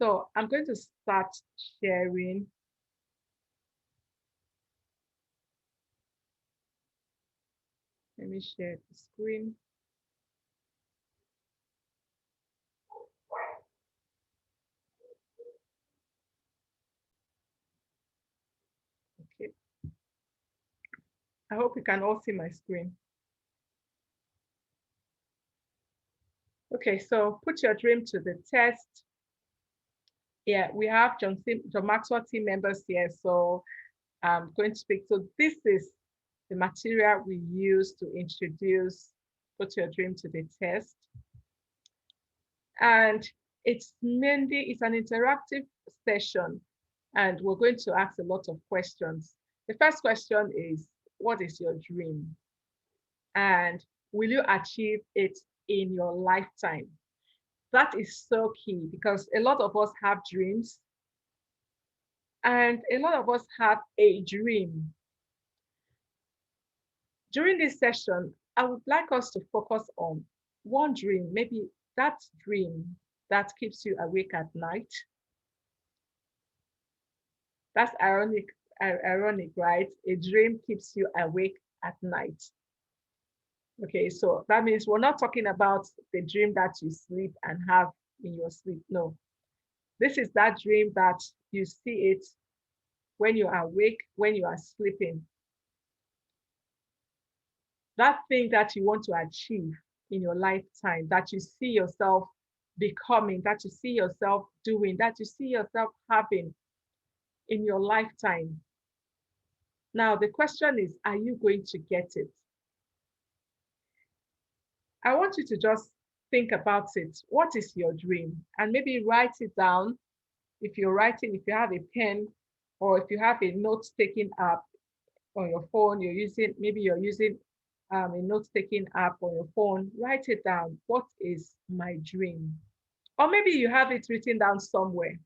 So I'm going to start sharing. Let me share the screen. Okay. I hope you can all see my screen. Okay, so put your dream to the test. Yeah, we have John Maxwell team members here. So I'm going to speak. So this is the material we use to introduce Put Your Dream to the Test. And it's an interactive session, and we're going to ask a lot of questions. The first question is, what is your dream? And will you achieve it in your lifetime? That is so key because a lot of us have dreams, and a lot of us have a dream. During this session, I would like us to focus on one dream, maybe that dream that keeps you awake at night. That's ironic, right? A dream keeps you awake at night. Okay, so that means we're not talking about the dream that you sleep and have in your sleep. No, this is that dream that you see it when you are awake, when you are sleeping. That thing that you want to achieve in your lifetime, that you see yourself becoming, that you see yourself doing, that you see yourself having in your lifetime. Now, the question is, are you going to get it? I want you to just think about it. What is your dream? And maybe write it down. If you're writing, if you have a pen, or if you have a note-taking app on your phone, maybe you're using a note-taking app on your phone, write it down. What is my dream? Or maybe you have it written down somewhere.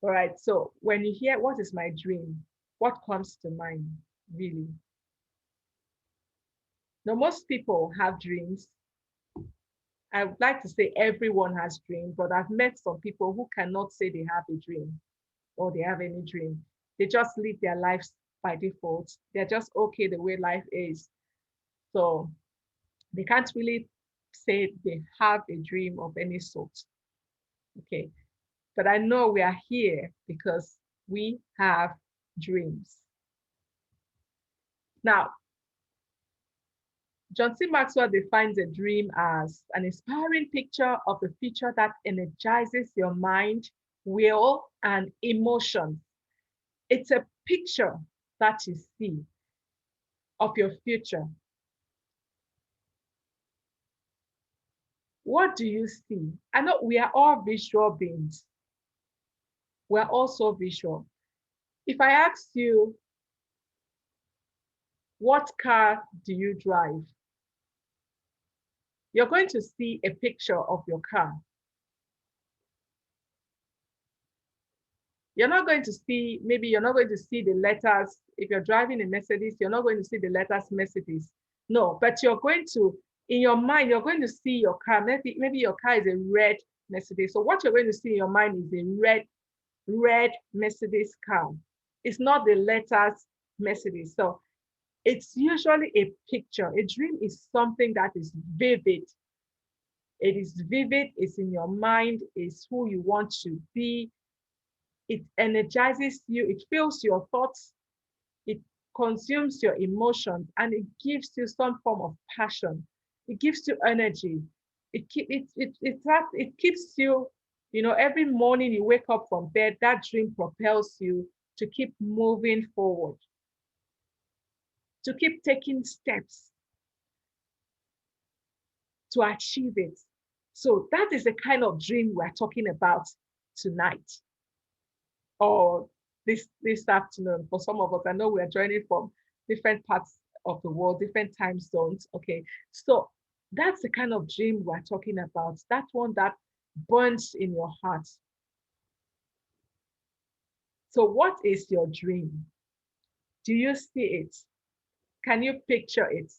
All right, so when you hear what is my dream, what comes to mind, really? Now, most people have dreams. I would like to say everyone has dreams, but I've met some people who cannot say they have a dream or they have any dream. They just live their lives by default. They're just okay the way life is. So they can't really say they have a dream of any sort. Okay. But I know we are here because we have dreams. Now, John C. Maxwell defines a dream as an inspiring picture of the future that energizes your mind, will, and emotions. It's a picture that you see of your future. What do you see? I know we are all visual beings. We're also visual. If I ask you, what car do you drive? You're going to see a picture of your car. You're not going to see, maybe you're not going to see the letters. If you're driving a Mercedes, you're not going to see the letters Mercedes. No, but you're going to, in your mind, you're going to see your car. Maybe your car is a red Mercedes. So what you're going to see in your mind is a red Mercedes car. It's not the letters Mercedes. So it's usually a picture. A dream is something that is vivid. It is vivid, it's in your mind, it's who you want to be. It energizes you, it fills your thoughts, it consumes your emotions, and it gives you some form of passion. It gives you energy. It keeps you, every morning you wake up from bed, that dream propels you to keep moving forward, to keep taking steps to achieve it. So that is the kind of dream we're talking about tonight or this afternoon. For some of us, I know we're joining from different parts of the world, different time zones. Okay, so that's the kind of dream we're talking about. That one that burns in your heart. So what is your dream? Do you see it? Can you picture it?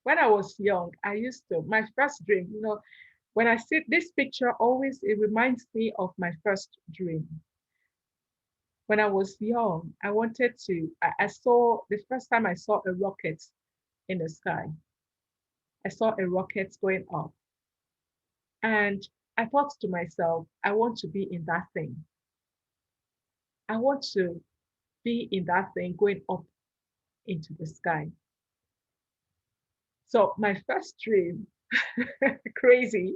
When I was young, I used to, my first dream, when I see this picture, always it reminds me of my first dream. When I was young, I wanted to, I saw the first time I saw a rocket in the sky. I saw a rocket going up. And I thought to myself, I want to be in that thing. I want to be in that thing going up into the sky. So my first dream, crazy,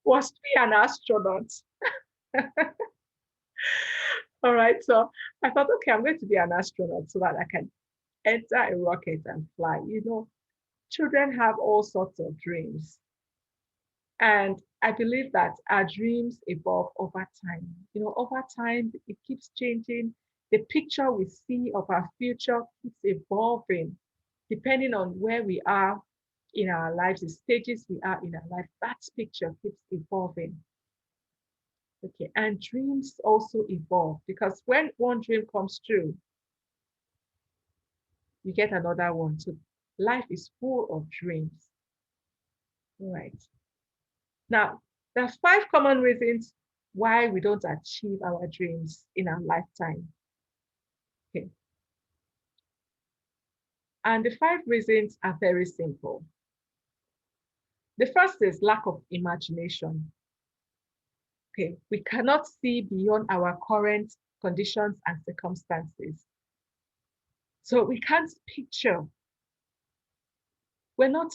was to be an astronaut. All right. So I thought, okay, I'm going to be an astronaut so that I can enter a rocket and fly. Children have all sorts of dreams. And I believe that our dreams evolve over time. Over time, it keeps changing. The picture we see of our future keeps evolving depending on where we are in our lives, the stages we are in our life. That picture keeps evolving. Okay, and dreams also evolve because when one dream comes true, you get another one. So life is full of dreams. All right. Now, there are 5 common reasons why we don't achieve our dreams in our lifetime. Okay. And the 5 reasons are very simple. The first is lack of imagination. Okay, we cannot see beyond our current conditions and circumstances. So we can't picture. We're not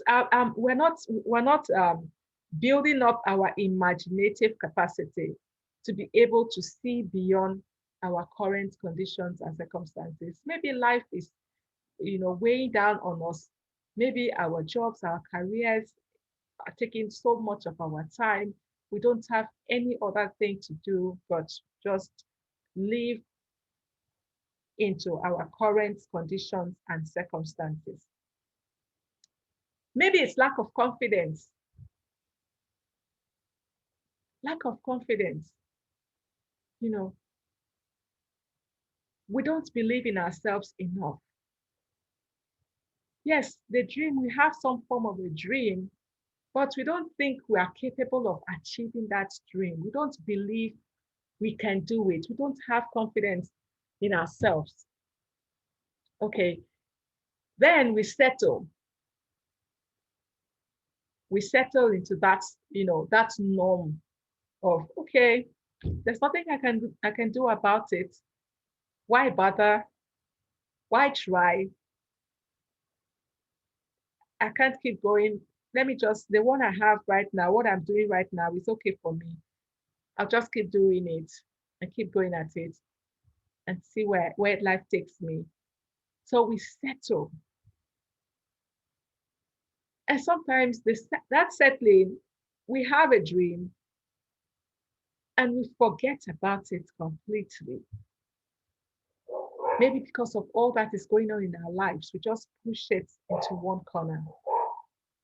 building up our imaginative capacity to be able to see beyond our current conditions and circumstances. Maybe life is, weighing down on us. Maybe our jobs, our careers are taking so much of our time. We don't have any other thing to do but just live into our current conditions and circumstances. Maybe it's lack of confidence. Lack of confidence. We don't believe in ourselves enough. Yes, the dream, we have some form of a dream, but we don't think we are capable of achieving that dream. We don't believe we can do it. We don't have confidence in ourselves. Okay, then we settle. We settle into that, that norm of, okay, there's nothing I can do about it. Why bother? Why try? I can't keep going. Let me just, the one I have right now, what I'm doing right now is okay for me. I'll just keep doing it and keep going at it and see where life takes me. So we settle. And sometimes that settling, we have a dream and we forget about it completely. Maybe because of all that is going on in our lives, we just push it into one corner.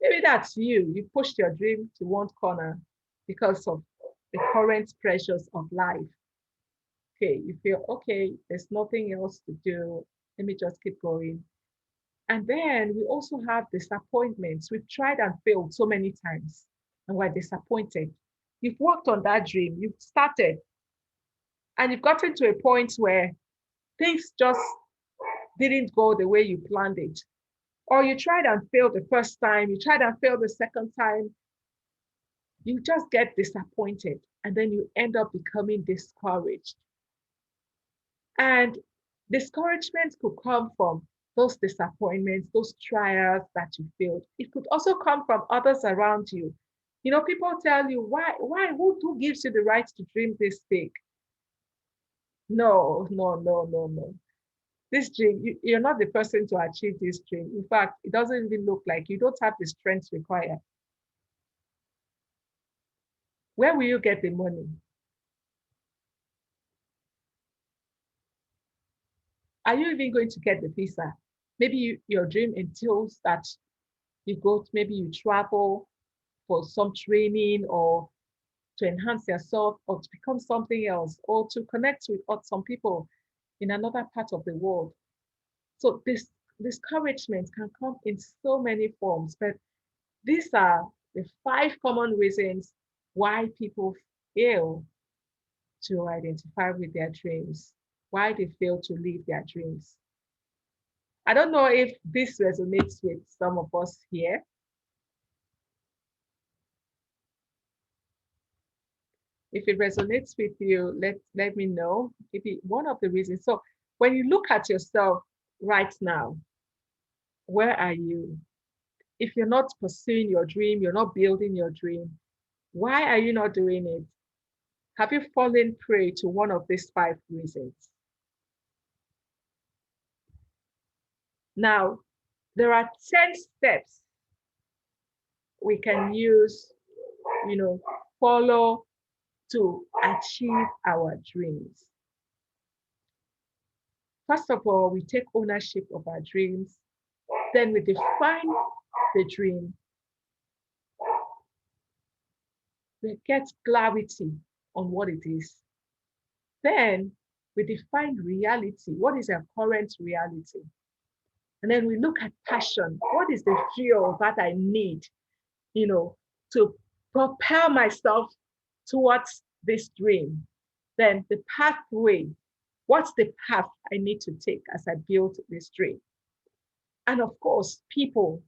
Maybe that's you. You pushed your dream to one corner because of the current pressures of life. Okay, you feel, okay, there's nothing else to do. Let me just keep going. And then we also have disappointments. We've tried and failed so many times and we're disappointed. You've worked on that dream, you've started, and you've gotten to a point where things just didn't go the way you planned it. Or you tried and failed the first time, you tried and failed the second time, you just get disappointed and then you end up becoming discouraged. And discouragement could come from those disappointments, those trials that you failed. It could also come from others around you. People tell you, who gives you the right to dream this big? No, no, no, no, no. This dream, you're not the person to achieve this dream. In fact, it doesn't even look like you don't have the strength required. Where will you get the money? Are you even going to get the visa? Maybe your dream entails that maybe you travel for some training or to enhance yourself or to become something else or to connect with some people in another part of the world. So discouragement can come in so many forms, but these are the 5 common reasons why people fail to identify with their dreams, why they fail to live their dreams. I don't know if this resonates with some of us here. If it resonates with you, let me know. Maybe one of the reasons. So when you look at yourself right now, where are you? If you're not pursuing your dream, you're not building your dream, why are you not doing it? Have you fallen prey to one of these 5 reasons? Now, there are 10 steps we can use, follow to achieve our dreams. First of all, we take ownership of our dreams. Then we define the dream. We get clarity on what it is. Then we define reality. What is our current reality? And then we look at passion. What is the fuel that I need, to propel myself towards this dream? Then the pathway. What's the path I need to take as I build this dream? And of course, people.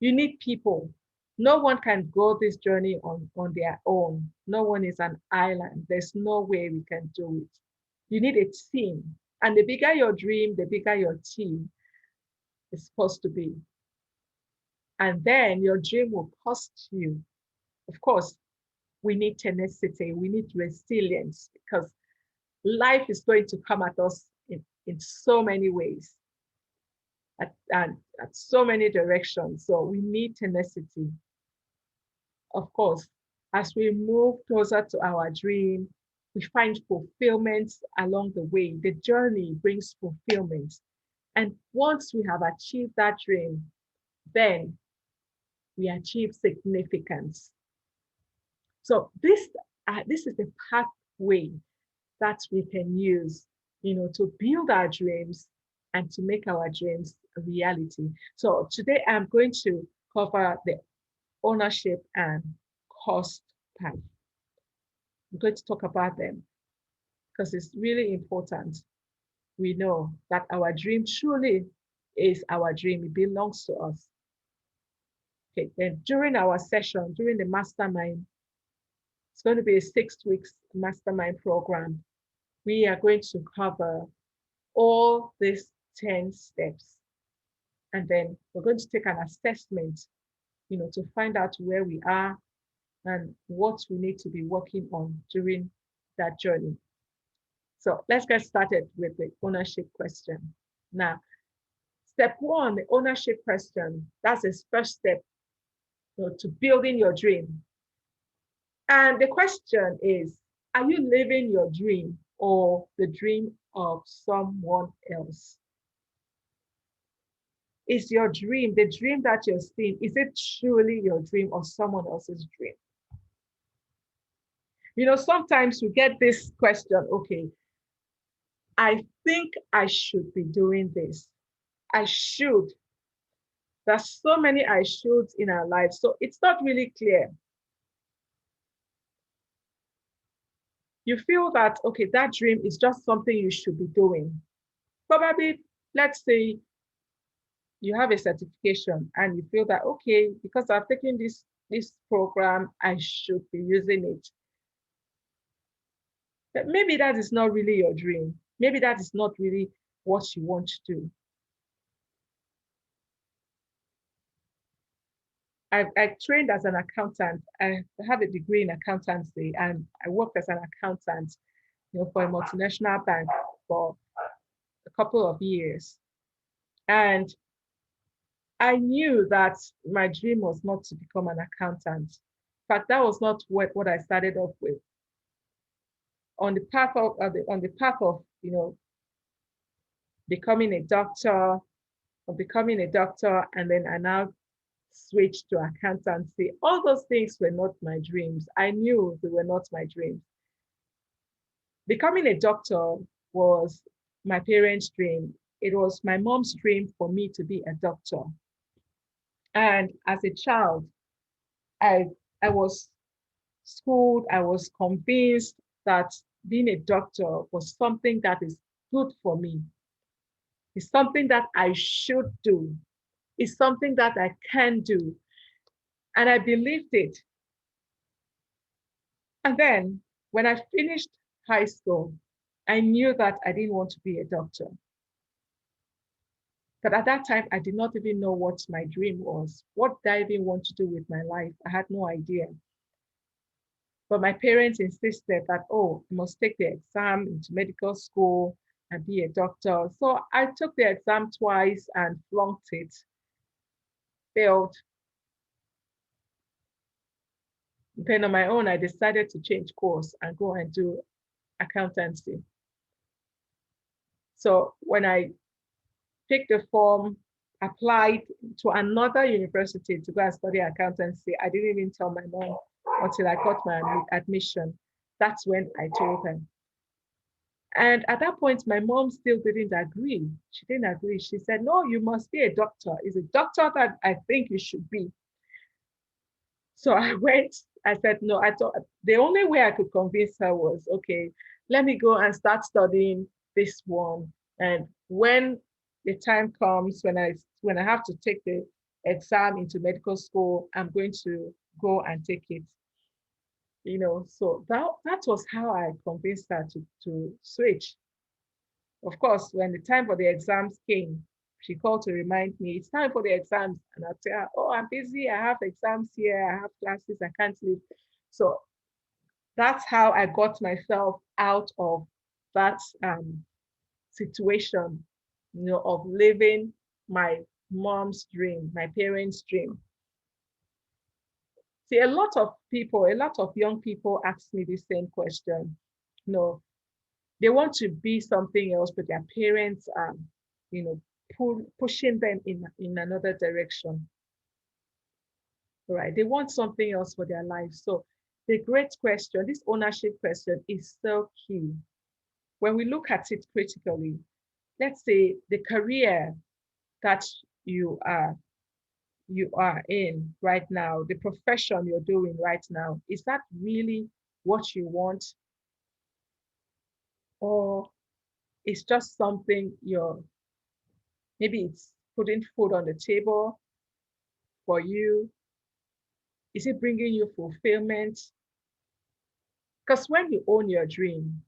You need people. No one can go this journey on their own. No one is an island. There's no way we can do it. You need a team. And the bigger your dream, the bigger your team is supposed to be. And then your dream will cost you. Of course, we need tenacity. We need resilience because life is going to come at us in so many ways. At so many directions. So we need tenacity. Of course, as we move closer to our dream, we find fulfillment along the way. The journey brings fulfillment. And once we have achieved that dream, then we achieve significance. So this is the pathway that we can use, to build our dreams and to make our dreams a reality. So today I'm going to cover the ownership and cost path. I'm going to talk about them because it's really important. We know that our dream truly is our dream. It belongs to us. Okay, then during our session, during the mastermind, it's going to be a 6 weeks mastermind program. We are going to cover all these 10 steps. And then we're going to take an assessment, to find out where we are and what we need to be working on during that journey. So let's get started with the ownership question. Now, step 1, the ownership question, that's the first step, to building your dream. And the question is, are you living your dream or the dream of someone else? Is your dream, the dream that you're seeing, is it truly your dream or someone else's dream? Sometimes we get this question, okay, I think I should be doing this. I should. There's so many I shoulds in our lives, so it's not really clear. You feel that, okay, that dream is just something you should be doing. Probably, let's say you have a certification and you feel that, okay, because I've taken this program, I should be using it. But maybe that is not really your dream. Maybe that is not really what you want to do. I trained as an accountant. I have a degree in accountancy, and I worked as an accountant, for a multinational bank for a couple of years. And I knew that my dream was not to become an accountant. In fact, that was not what I started off with. On the path of becoming a doctor, and then I now switched to accountancy. All those things were not my dreams. I knew they were not my dreams. Becoming a doctor was my parents' dream. it was my mom's dream for me to be a doctor. And as a child, I, I was schooled, I was convinced that being a doctor was something that is good for me. It's something that I should do. It's something that I can do. And I believed it. And then when I finished high school, I knew that I didn't want to be a doctor. But at that time, I did not even know what my dream was. What did I even want to do with my life? I had no idea. But my parents insisted that, oh, you must take the exam into medical school and be a doctor. So I took the exam twice and flunked it, failed. Then on my own, I decided to change course and go and do accountancy. So when I picked the form, applied to another university to go and study accountancy, I didn't even tell my mom until I got my admission. That's when I told her. And at that point, my mom still didn't agree. She didn't agree. She said, no, you must be a doctor. It's a doctor that I think you should be. So I went, I said, no, I thought the only way I could convince her was, okay, let me go and start studying this one. And when the time comes, when I have to take the exam into medical school, I'm going to go and take it. So that was how I convinced her to switch. Of course, when the time for the exams came, she called to remind me, it's time for the exams. And I'd tell her, oh, I'm busy. I have exams here. I have classes. I can't leave. So that's how I got myself out of that situation, of living my mom's dream, my parents' dream. See, a lot of young people ask me the same question. They want to be something else, but their parents are, pushing them in another direction. Right? They want something else for their life. So the great question, this ownership question, is so key. When we look at it critically, let's say the career that you are in right now, the profession you're doing right now, is that really what you want? Or it's just something maybe it's putting food on the table for you? Is it bringing you fulfillment? Because when you own your dream,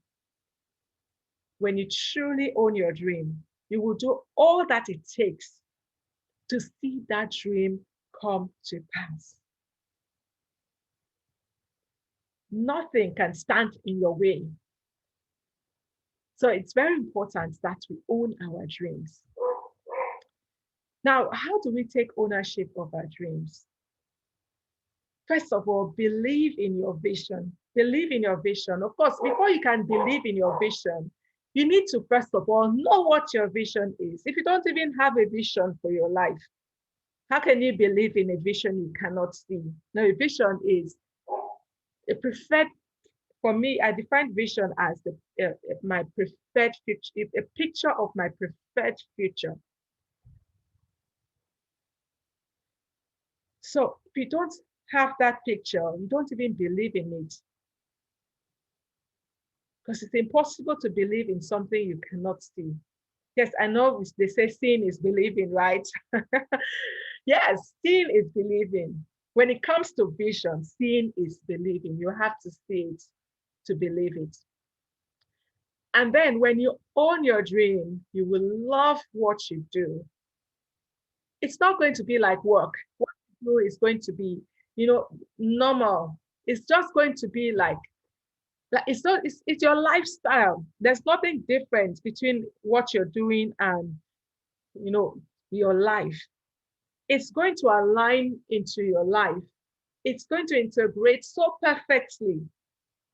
when you truly own your dream, you will do all that it takes to see that dream come to pass. Nothing can stand in your way. So it's very important that we own our dreams. Now, how do we take ownership of our dreams? First of all, believe in your vision. Believe in your vision. Of course, before you can believe in your vision, you need to, first of all, know what your vision is. If you don't even have a vision for your life, how can you believe in a vision you cannot see? Now, a vision is a preferred, for me, I define vision as my preferred future, a picture of my preferred future. So if you don't have that picture, you don't even believe in it. Because it's impossible to believe in something you cannot see. Yes, I know they say seeing is believing, right? Yes, seeing is believing. When it comes to vision, seeing is believing. You have to see it to believe it. And then when you own your dream, you will love what you do. It's not going to be like work. What you do is going to be, normal. It's just going to be like it's your lifestyle. There's nothing different between what you're doing and your life. It's going to align into your life. It's going to integrate so perfectly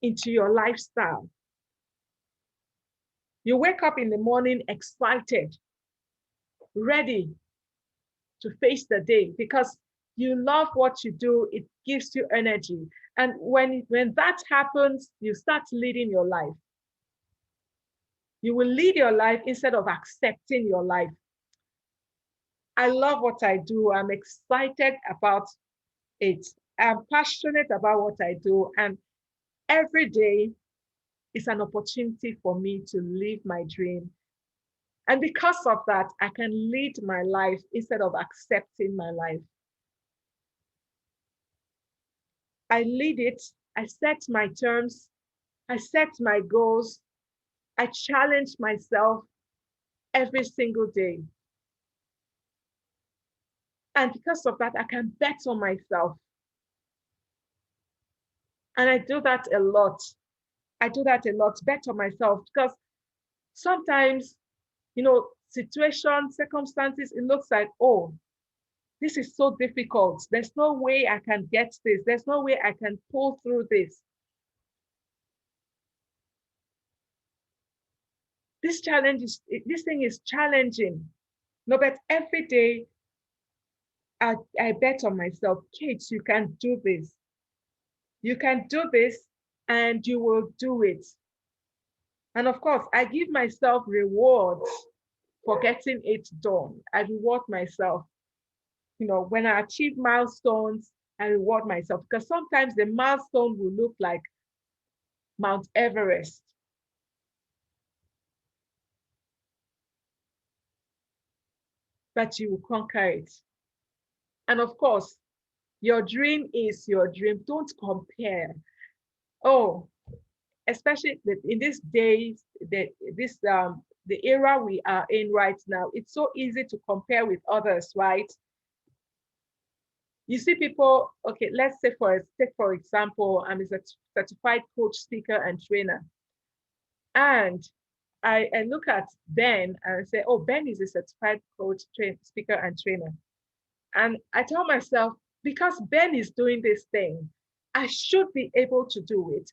into your lifestyle. You wake up in the morning excited, ready to face the day because you love what you do. It gives you energy. And when that happens, you start leading your life. You will lead your life instead of accepting your life. I love what I do. I'm excited about it. I'm passionate about what I do. And every day is an opportunity for me to live my dream. And because of that, I can lead my life instead of accepting my life. I lead it. I set my terms. I set my goals. I challenge myself every single day. And because of that, I can bet on myself. And I do that a lot. I do that a lot, bet on myself, because sometimes, situations, circumstances, it looks like, oh, this is so difficult. There's no way I can get this. There's no way I can pull through this. This thing is challenging. No, but every day I bet on myself, Kate, you can do this. You can do this and you will do it. And of course, I give myself rewards for getting it done. I reward myself. When I achieve milestones, I reward myself, because sometimes the milestone will look like Mount Everest. But you will conquer it. And of course, your dream is your dream. Don't compare. Oh, especially in these days, the era we are in right now, it's so easy to compare with others, right? You see people, okay, let's say take for example, I'm a certified coach, speaker, and trainer. And I look at Ben and I say, oh, Ben is a certified coach, speaker, and trainer. And I tell myself, because Ben is doing this thing, I should be able to do it.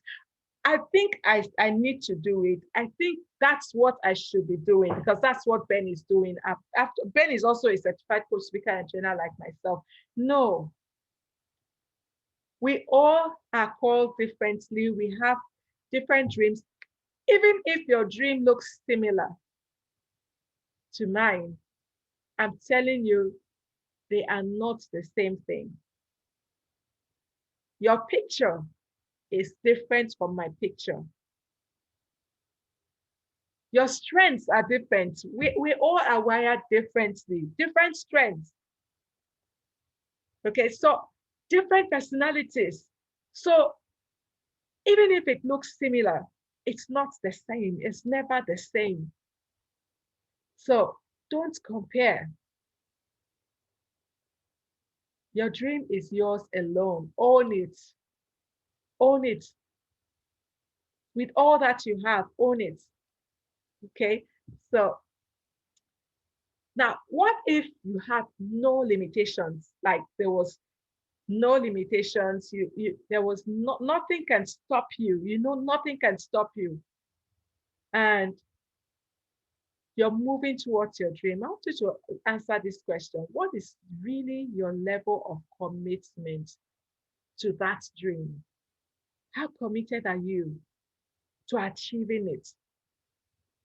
I think I need to do it. I think that's what I should be doing, because that's what Ben is doing. After Ben is also a certified coach, speaker, and trainer like myself. No, we all are called differently. We have different dreams. Even if your dream looks similar to mine, I'm telling you, they are not the same thing. Your picture is different from my picture. Your strengths are different. We all are wired differently, different strengths. Okay, so different personalities. So even if it looks similar, it's not the same. It's never the same. So don't compare. Your dream is yours alone. Own it. Own it. With all that you have, own it. Okay, so now what if you had no limitations? Like there was no limitations, there was nothing can stop you, nothing can stop you, and you're moving towards your dream. I want you to answer this question. What is really your level of commitment to that dream? How committed are you to achieving it?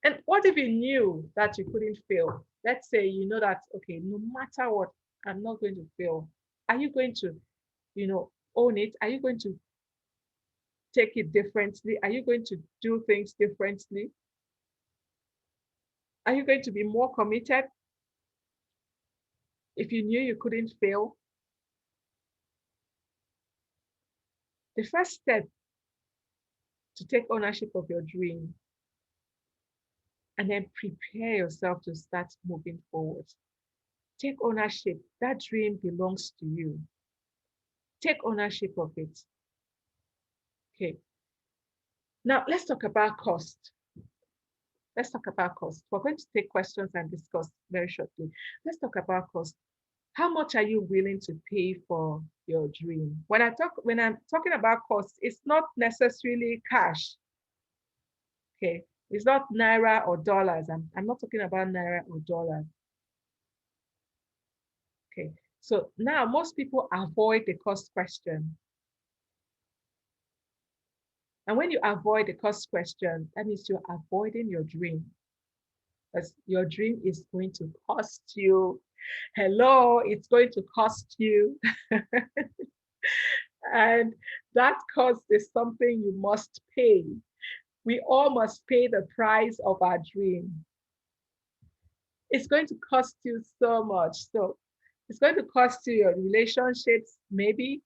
And what if you knew that you couldn't fail? Let's say you know that, okay, no matter what, I'm not going to fail. Are you going to, own it? Are you going to take it differently? Are you going to do things differently? Are you going to be more committed if you knew you couldn't fail? The first step to take ownership of your dream and then prepare yourself to start moving forward. Take ownership. That dream belongs to you. Take ownership of it. Okay. Now let's talk about cost. Let's talk about cost. We're going to take questions and discuss very shortly. Let's talk about cost. How much are you willing to pay for your dream? When I'm talking about cost, it's not necessarily cash. Okay. It's not naira or dollars. I'm not talking about naira or dollars. Okay. So now most people avoid the cost question. And when you avoid the cost question, that means you're avoiding your dream. because your dream is going to cost you. Hello, it's going to cost you. And that cost is something you must pay. We all must pay the price of our dream. It's going to cost you so much. So it's going to cost you your relationships, maybe.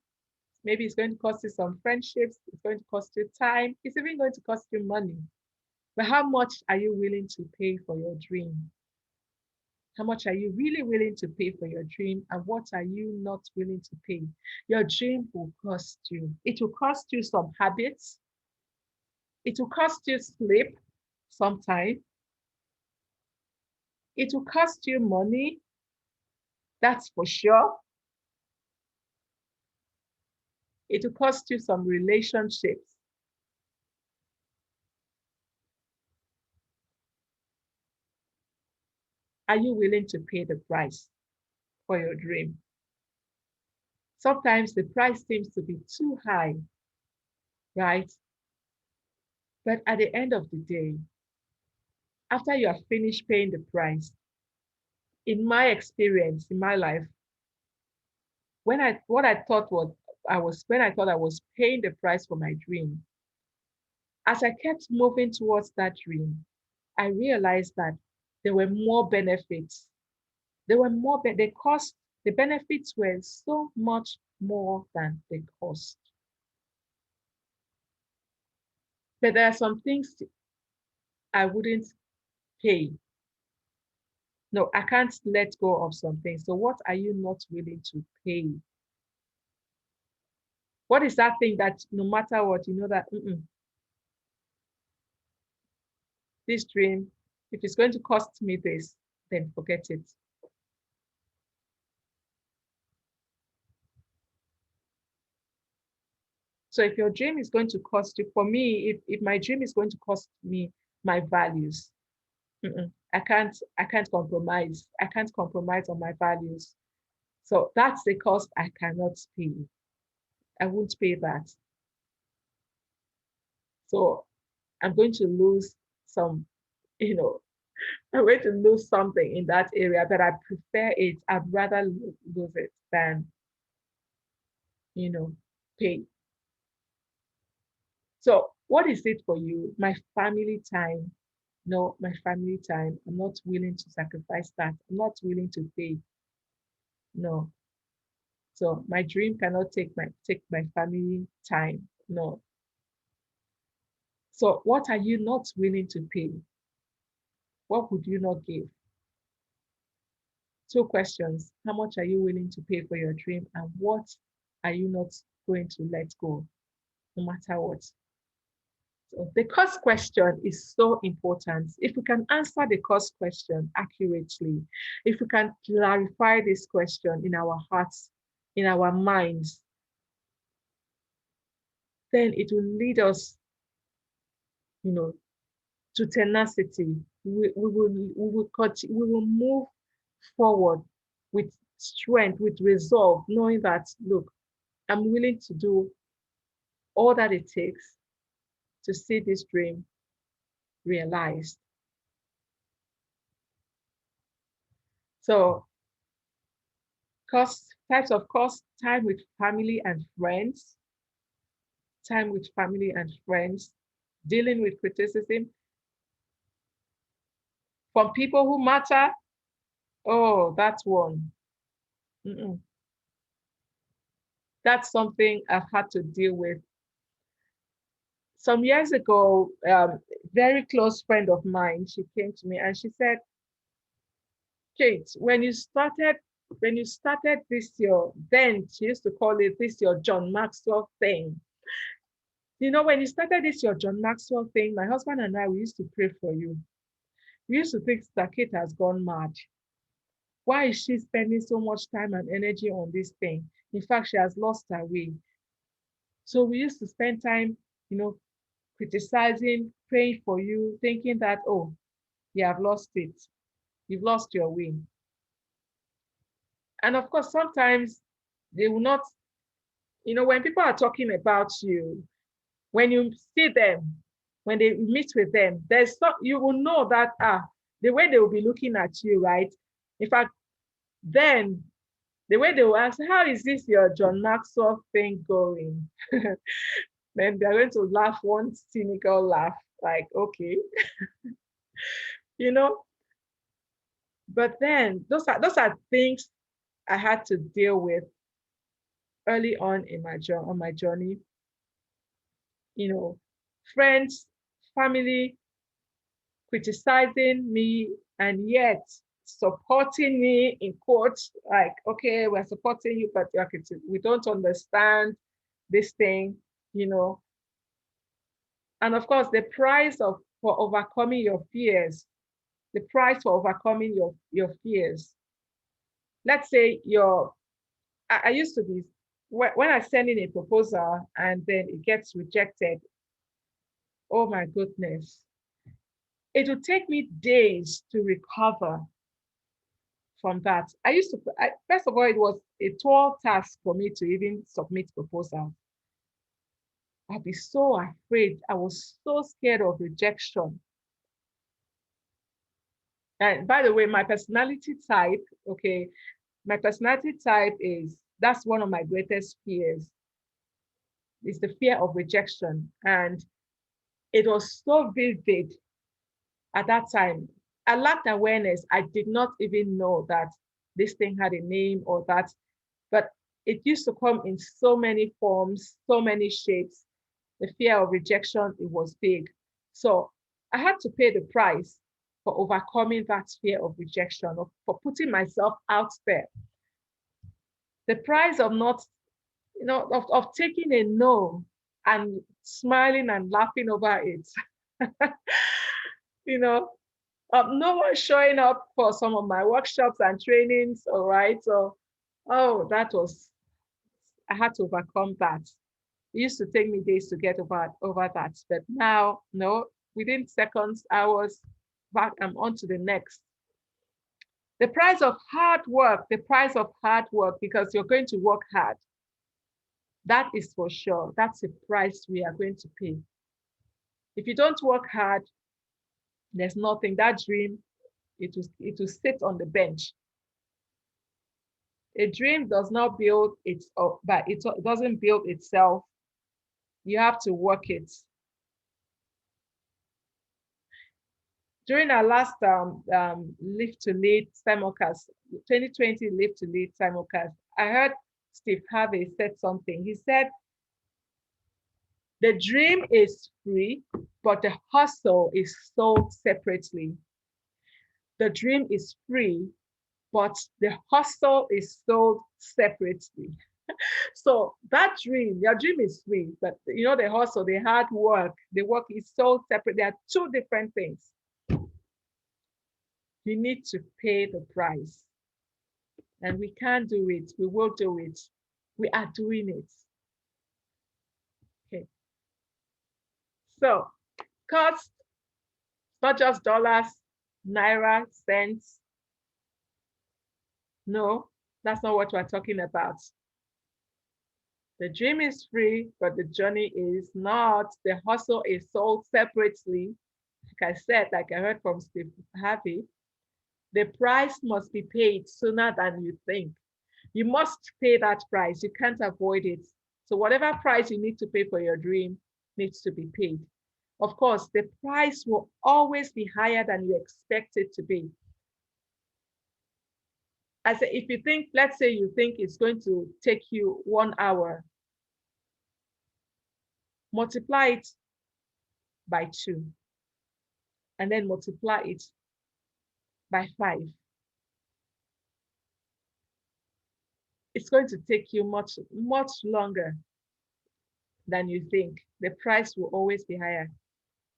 Maybe it's going to cost you some friendships. It's going to cost you time. It's even going to cost you money. But how much are you willing to pay for your dream? How much are you really willing to pay for your dream? And what are you not willing to pay? Your dream will cost you. It will cost you some habits. It will cost you sleep sometime. It will cost you money. That's for sure. It will cost you some relationships. Are you willing to pay the price for your dream? Sometimes the price seems to be too high, right? But at the end of the day, after you have finished paying the price, in my experience, in my life, what I thought was when I thought I was paying the price for my dream, as I kept moving towards that dream, I realized that there were more benefits. There were more, the benefits were so much more than the cost. But there are some things I wouldn't pay. No, I can't let go of something. So what are you not willing to pay? What is that thing that no matter what, you know that this dream, if it's going to cost me this, then forget it. So if your dream is going to cost you, for me, if my dream is going to cost me my values, I can't compromise. I can't compromise on my values. So that's the cost I cannot pay. I won't pay that. So I'm going to lose some, you know, I'm going to lose something in that area, but I prefer it. I'd rather lose it than, you know, pay. So what is it for you? My family time. No, my family time. I'm not willing to sacrifice that. I'm not willing to pay. No. So my dream cannot take my family time. No. So what are you not willing to pay? What would you not give? Two questions. How much are you willing to pay for your dream? And what are you not going to let go, no matter what? So the cost question is so important. If we can answer the cost question accurately, if we can clarify this question in our hearts, in our minds, then it will lead us, you know, to tenacity. We will move forward with strength, with resolve, knowing that, look, I'm willing to do all that it takes to see this dream realized. So types of cost, time with family and friends, dealing with criticism from people who matter. Oh, that's one. Mm-mm. That's something I've had to deal with. Some years ago, very close friend of mine, she came to me and she said, Kate, when you started this your, then she used to call it this your John Maxwell thing. When you started this your John Maxwell thing, my husband and I, we used to pray for you. We used to think that Kate has gone mad. Why is she spending so much time and energy on this thing? In fact, she has lost her way. So we used to spend time, criticizing, praying for you, thinking that, oh, you have lost it. You've lost your way. And of course, sometimes they will not, when people are talking about you, when you see them, when they meet with them, you will know that, the way they will be looking at you, right? In fact, then the way they will ask, how is this your John Maxwell thing going? Then they're going to laugh one cynical laugh, like, okay, you know. But then those are things I had to deal with early on in my journey. You know, friends, family criticizing me and yet supporting me in quotes, like, okay, we're supporting you, but we don't understand this thing, you know. And of course, the price for overcoming your fears, the price for overcoming your fears. Let's say I used to be, when I send in a proposal and then it gets rejected, oh my goodness, it would take me days to recover from that. First of all, it was a tall task for me to even submit proposal. I'd be so afraid. I was so scared of rejection. And by the way, my personality type, okay, my personality type that's one of my greatest fears, is the fear of rejection. And it was so vivid at that time. I lacked awareness. I did not even know that this thing had a name or that, but it used to come in so many forms, so many shapes. The fear of rejection, it was big. So I had to pay the price for overcoming that fear of rejection, for putting myself out there. The price of not, of taking a no and smiling and laughing over it. you know, no one showing up for some of my workshops and trainings, all right? So, oh, I had to overcome that. It used to take me days to get over that. But now, no, within seconds, hours, back, I'm on to the next. The price of hard work, because you're going to work hard. That is for sure. That's the price we are going to pay. If you don't work hard, there's nothing. That dream, it will sit on the bench. A dream does not build but it doesn't build itself. You have to work it. During our last Live to Lead simulcast, 2020 Live to Lead simulcast, I heard Steve Harvey said something. He said, the dream is free, but the hustle is sold separately. The dream is free, but the hustle is sold separately. So that your dream is free, but the hustle, the hard work, the work is sold separate. They are two different things. You need to pay the price. And we can do it. We will do it. We are doing it. Okay. So cost, not just dollars, naira, cents. No, that's not what we're talking about. The dream is free, but the journey is not. The hustle is sold separately. Like I said, like I heard from Steve Harvey, the price must be paid sooner than you think. You must pay that price. You can't avoid it. So whatever price you need to pay for your dream needs to be paid. Of course, the price will always be higher than you expect it to be. If you think, let's say you think it's going to take you 1 hour, multiply it by 2, and then multiply it by 5. It's going to take you much, much longer than you think. The price will always be higher.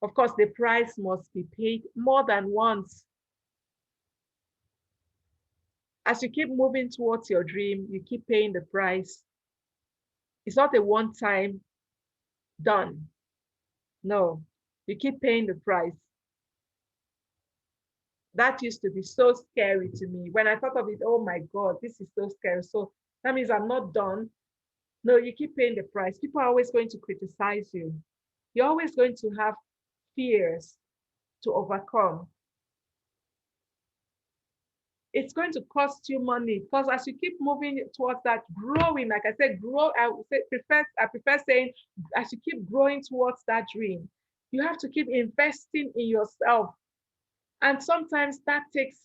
Of course, the price must be paid more than once. As you keep moving towards your dream, you keep paying the price. It's not a one-time done. No, you keep paying the price. That used to be so scary to me. When I thought of it, oh my God, this is so scary. So that means I'm not done. No, you keep paying the price. People are always going to criticize you. You're always going to have fears to overcome. It's going to cost you money, because as you keep moving towards that, growing, like I said, grow. I prefer saying, as you keep growing towards that dream, you have to keep investing in yourself. And sometimes that takes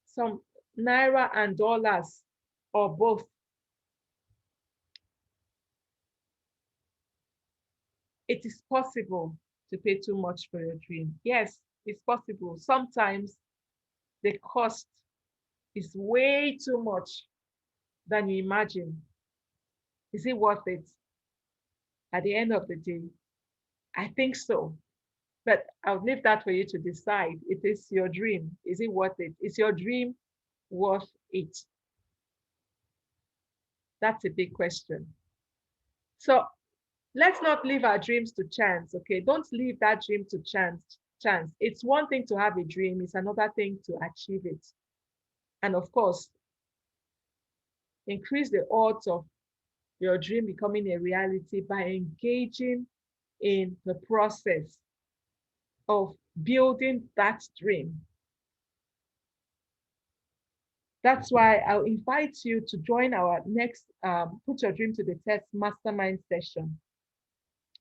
some naira and dollars, or both. It is possible to pay too much for your dream. Yes, it's possible. Sometimes the cost is way too much than you imagine. Is it worth it? At the end of the day, I think so. But I'll leave that for you to decide. It is your dream. Is it worth it? Is your dream worth it? That's a big question. So let's not leave our dreams to chance, okay? Don't leave that dream to chance. It's one thing to have a dream, it's another thing to achieve it. And of course, increase the odds of your dream becoming a reality by engaging in the process of building that dream. That's why I'll invite you to join our next Put Your Dream to the Test mastermind session.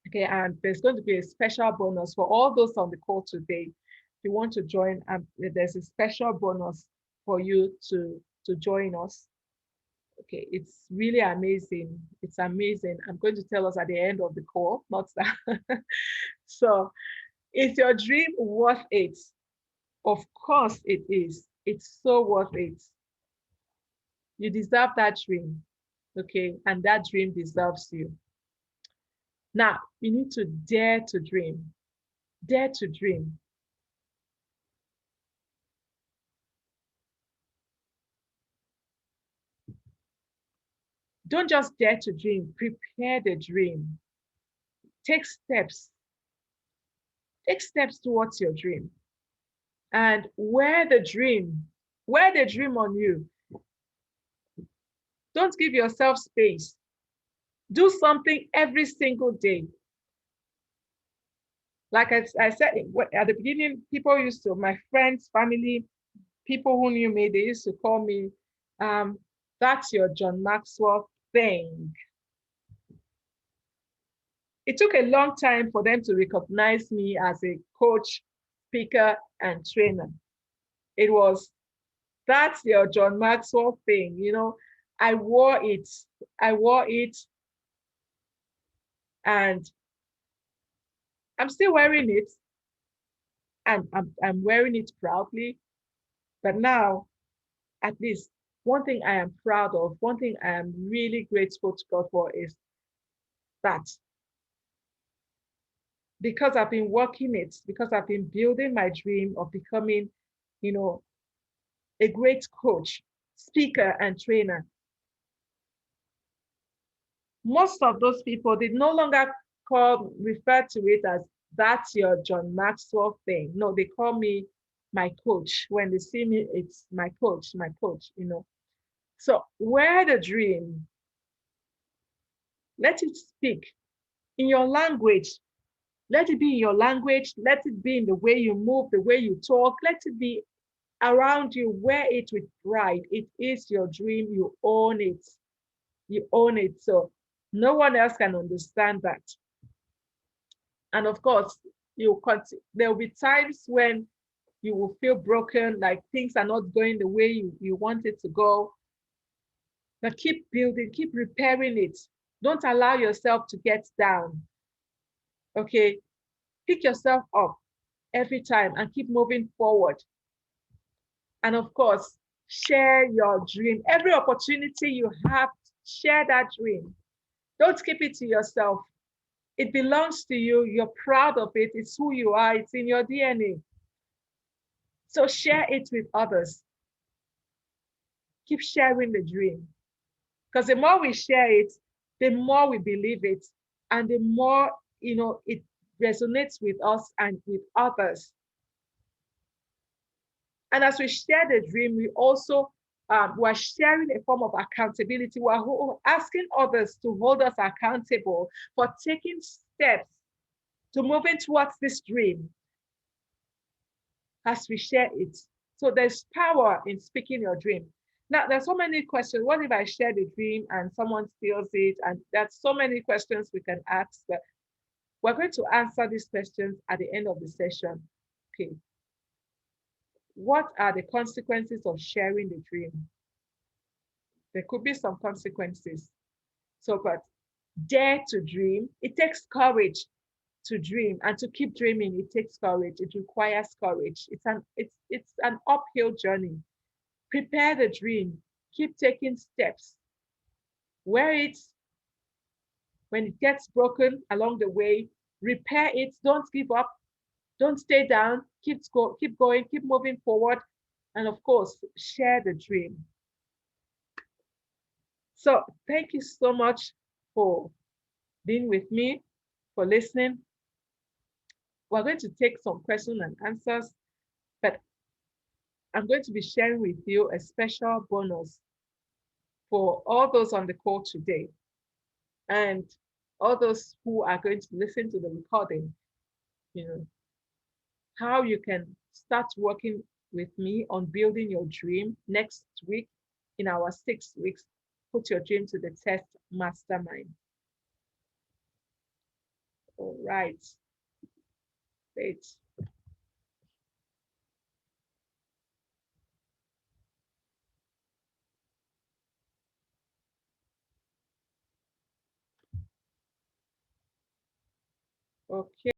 Okay, and there's going to be a special bonus for all those on the call today. If you want to join, there's a special bonus for you to join us. Okay, it's really amazing. It's amazing. I'm going to tell us at the end of the call, not that. So, is your dream worth it? Of course it is. It's so worth it. You deserve that dream, okay? And that dream deserves you. Now, you need to dare to dream. Dare to dream. Don't just dare to dream, prepare the dream. Take steps. Take steps towards your dream. And wear the dream on you. Don't give yourself space. Do something every single day. Like I said at the beginning, people used to, my friends, family, people who knew me, they used to call me, that's your John Maxwell thing. It took a long time for them to recognize me as a coach, speaker, and trainer. It was, that's your John Maxwell thing. You know, I wore it. And I'm still wearing it. And I'm wearing it proudly. But now, at least, one thing I am proud of, one thing I am really grateful to God for is that because I've been working it, because I've been building my dream of becoming, you know, a great coach, speaker, and trainer, most of those people, they no longer refer to it as that's your John Maxwell thing. No, they call me my coach. When they see me, it's my coach, you know. So wear the dream. Let it speak in your language. Let it be in your language. Let it be in the way you move, the way you talk. Let it be around you. Wear it with pride. It is your dream. You own it. You own it. So no one else can understand that. And of course, there will be times when you will feel broken, like things are not going the way you want it to go. But keep building, keep repairing it. Don't allow yourself to get down. Okay? Pick yourself up every time and keep moving forward. And of course, share your dream. Every opportunity you have, share that dream. Don't keep it to yourself. It belongs to you. You're proud of it. It's who you are. It's in your DNA. So share it with others. Keep sharing the dream. Because the more we share it, the more we believe it, and the more, you know, it resonates with us and with others. And as we share the dream, we also we're sharing a form of accountability. We're asking others to hold us accountable for taking steps to moving towards this dream as we share it. So there's power in speaking your dream. Now, there's so many questions. What if I share the dream and someone steals it? And there's so many questions we can ask. But we're going to answer these questions at the end of the session. Okay. What are the consequences of sharing the dream? There could be some consequences. So, but dare to dream. It takes courage to dream, and to keep dreaming. It takes courage. It requires courage. It's an uphill journey. Prepare the dream. Keep taking steps. Wear it when it gets broken along the way. Repair it. Don't give up. Don't stay down. Keep going. Keep moving forward. And of course, share the dream. So thank you so much for being with me, for listening. We're going to take some questions and answers, but I'm going to be sharing with you a special bonus for all those on the call today and all those who are going to listen to the recording. You know, how you can start working with me on building your dream next week in our 6 weeks. Put your dream to the test mastermind. All right. Great. Okay.